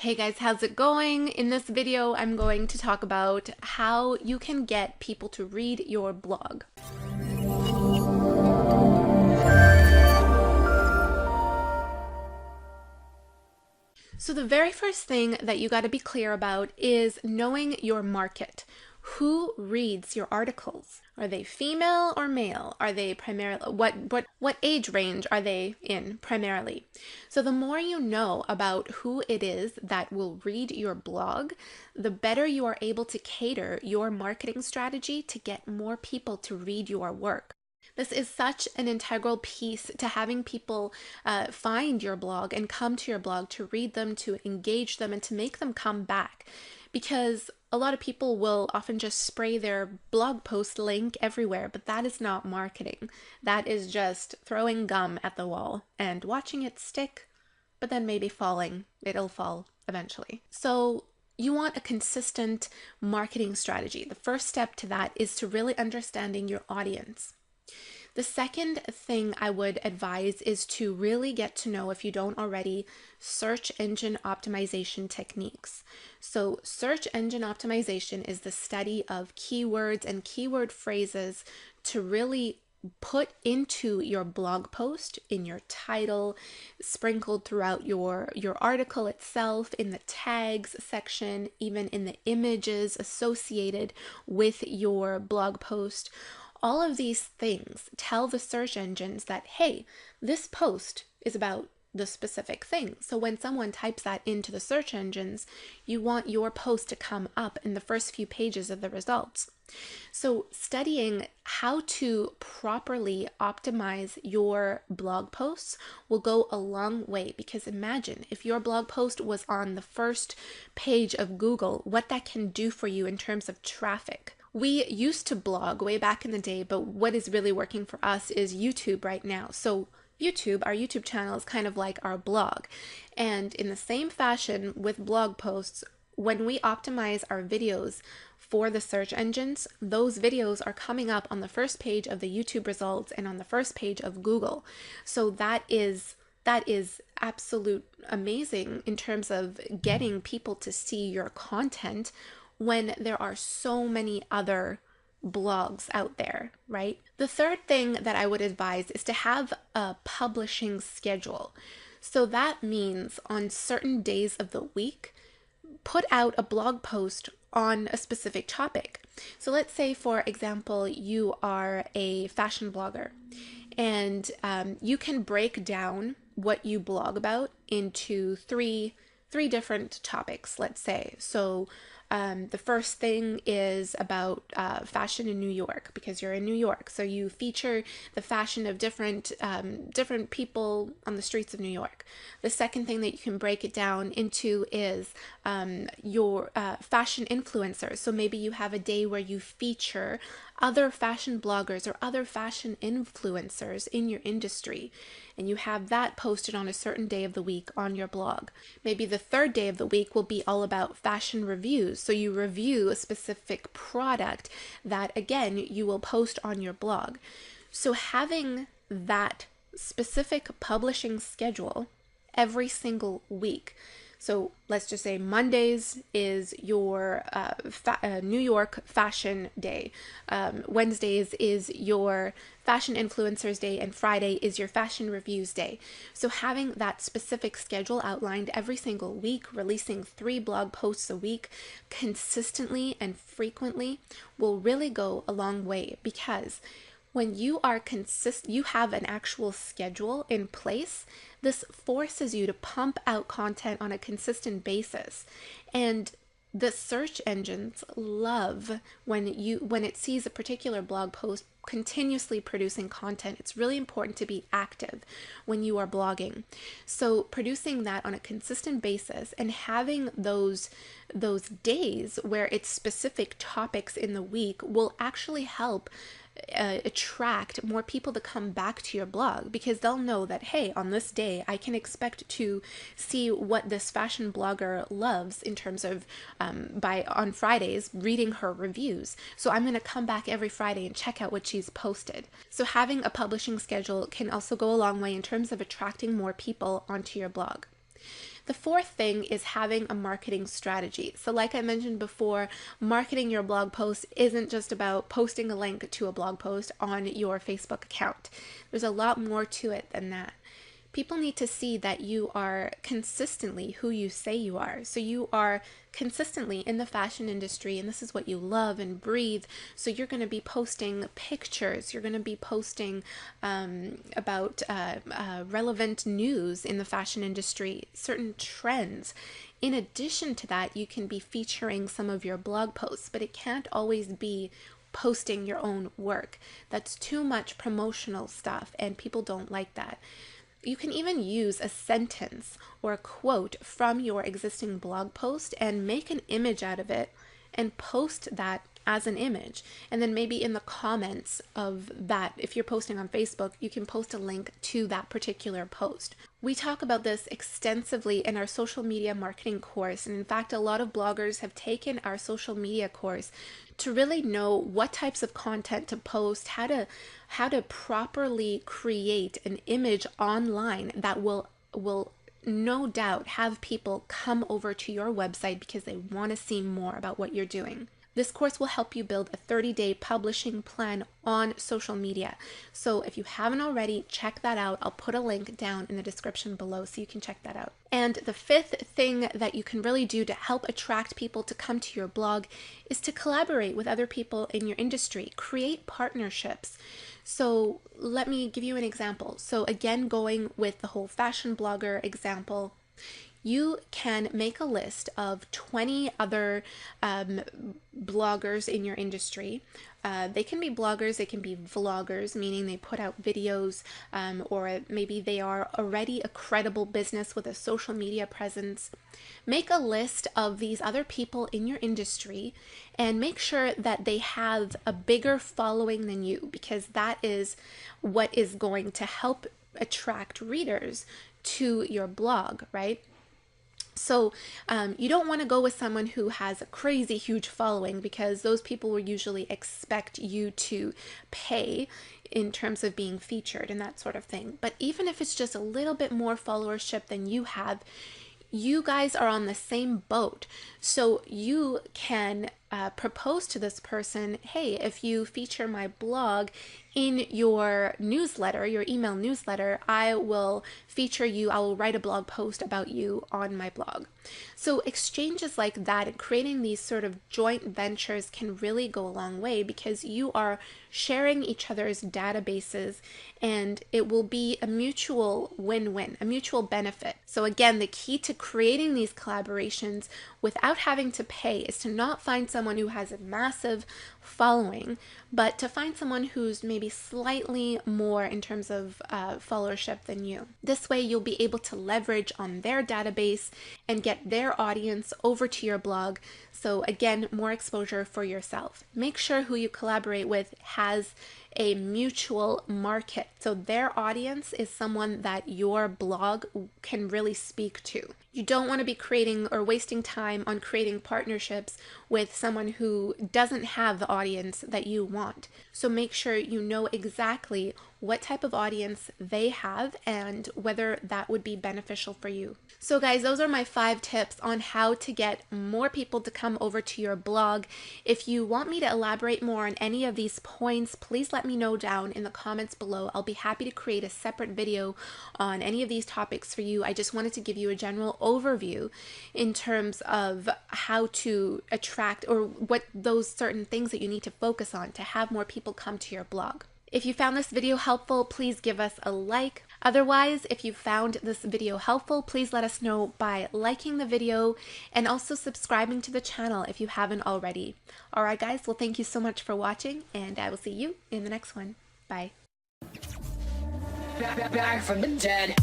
Hey guys, how's it going? In this video, I'm going to talk about how you can get people to read your blog. So the very first thing that you got to be clear about is knowing your market. Who reads your articles? Are they female or male? Are they primarily what age range are they in primarily? So the more you know about who it is that will read your blog, the better you are able to cater your marketing strategy to get more people to read your work. This is such an integral piece to having people find your blog and come to your blog to read them, to engage them, and to make them come back. Because a lot of people will often just spray their blog post link everywhere, but that is not marketing. That is just throwing gum at the wall and watching it stick, but then maybe falling. It'll fall eventually. So you want a consistent marketing strategy. The first step to that is to really understanding your audience. The second thing I would advise is to really get to know, if you don't already, search engine optimization techniques. So search engine optimization is the study of keywords and keyword phrases to really put into your blog post, in your title, sprinkled throughout your article itself, in the tags section, even in the images associated with your blog post. All of these things tell the search engines that, hey, this post is about the specific thing. So when someone types that into the search engines, you want your post to come up in the first few pages of the results. So studying how to properly optimize your blog posts will go a long way, because imagine if your blog post was on the first page of Google, what that can do for you in terms of traffic. We used to blog way back in the day, but what is really working for us is YouTube right now. So YouTube, our YouTube channel, is kind of like our blog. And in the same fashion with blog posts, when we optimize our videos for the search engines, those videos are coming up on the first page of the YouTube results and on the first page of Google. So that is absolute amazing in terms of getting people to see your content when there are so many other blogs out there, right? The third thing that I would advise is to have a publishing schedule. So that means on certain days of the week, put out a blog post on a specific topic. So let's say, for example, you are a fashion blogger, and you can break down what you blog about into three different topics, let's say. So the first thing is about fashion in New York, because you're in New York. So you feature the fashion of different people on the streets of New York. The second thing that you can break it down into is your fashion influencers. So maybe you have a day where you feature other fashion bloggers or other fashion influencers in your industry, and you have that posted on a certain day of the week on your blog. Maybe the third day of the week will be all about fashion reviews. So you review a specific product that, again, you will post on your blog. So having that specific publishing schedule every single week. So let's just say Mondays is your New York fashion day. Wednesdays is your fashion influencers day, and Friday is your fashion reviews day. So having that specific schedule outlined every single week, releasing 3 blog posts a week consistently and frequently will really go a long way, because when you are you have an actual schedule in place, this forces you to pump out content on a consistent basis. And the search engines love when it sees a particular blog post continuously producing content. It's really important to be active when you are blogging. So producing that on a consistent basis and having those days where it's specific topics in the week will actually help attract more people to come back to your blog, because they'll know that, hey, on this day I can expect to see what this fashion blogger loves in terms of on Fridays reading her reviews. So I'm going to come back every Friday and check out what she's posted. So having a publishing schedule can also go a long way in terms of attracting more people onto your blog. The fourth thing is having a marketing strategy. So like I mentioned before, marketing your blog post isn't just about posting a link to a blog post on your Facebook account. There's a lot more to it than that. People need to see that you are consistently who you say you are. So you are consistently in the fashion industry, and this is what you love and breathe. So you're going to be posting pictures. You're going to be posting about relevant news in the fashion industry, certain trends. In addition to that, you can be featuring some of your blog posts, but it can't always be posting your own work. That's too much promotional stuff, and people don't like that. You can even use a sentence or a quote from your existing blog post and make an image out of it and post that as an image. And then maybe in the comments of that, if you're posting on Facebook, you can post a link to that particular post. We talk about this extensively in our social media marketing course. And in fact, a lot of bloggers have taken our social media course to really know what types of content to post, how to properly create an image online that will no doubt have people come over to your website because they want to see more about what you're doing. This course will help you build a 30-day publishing plan on social media. So if you haven't already, check that out. I'll put a link down in the description below so you can check that out. And the fifth thing that you can really do to help attract people to come to your blog is to collaborate with other people in your industry. Create partnerships. So let me give you an example. So again, going with the whole fashion blogger example, you can make a list of 20 other bloggers in your industry. They can be bloggers, they can be vloggers, meaning they put out videos, or maybe they are already a credible business with a social media presence. Make a list of these other people in your industry and make sure that they have a bigger following than you, because that is what is going to help attract readers to your blog, right? So you don't want to go with someone who has a crazy huge following, because those people will usually expect you to pay in terms of being featured and that sort of thing. But even if it's just a little bit more followership than you have, you guys are on the same boat. So you can propose to this person, hey, if you feature my blog in your newsletter, your email newsletter, I will feature you, I will write a blog post about you on my blog. So exchanges like that and creating these sort of joint ventures can really go a long way, because you are sharing each other's databases and it will be a mutual win-win, a mutual benefit. So again, the key to creating these collaborations without having to pay is to not find someone who has a massive following, but to find someone who's maybe slightly more in terms of followership than you. This way you'll be able to leverage on their database and get their audience over to your blog. So again, more exposure for yourself. Make sure who you collaborate with has a mutual market. So their audience is someone that your blog can really speak to. You don't want to be creating or wasting time on creating partnerships with someone who doesn't have the audience that you want. So make sure you know exactly what type of audience they have and whether that would be beneficial for you. So guys, those are my 5 tips on how to get more people to come over to your blog. If you want me to elaborate more on any of these points, please let me know down in the comments below. I'll be happy to create a separate video on any of these topics for you. I just wanted to give you a general overview in terms of how to attract, or what those certain things that you need to focus on to have more people come to your blog. If you found this video helpful, please give us a like. Otherwise, if you found this video helpful, please let us know by liking the video and also subscribing to the channel if you haven't already. Alright guys, well thank you so much for watching, and I will see you in the next one. Bye. Back from the dead.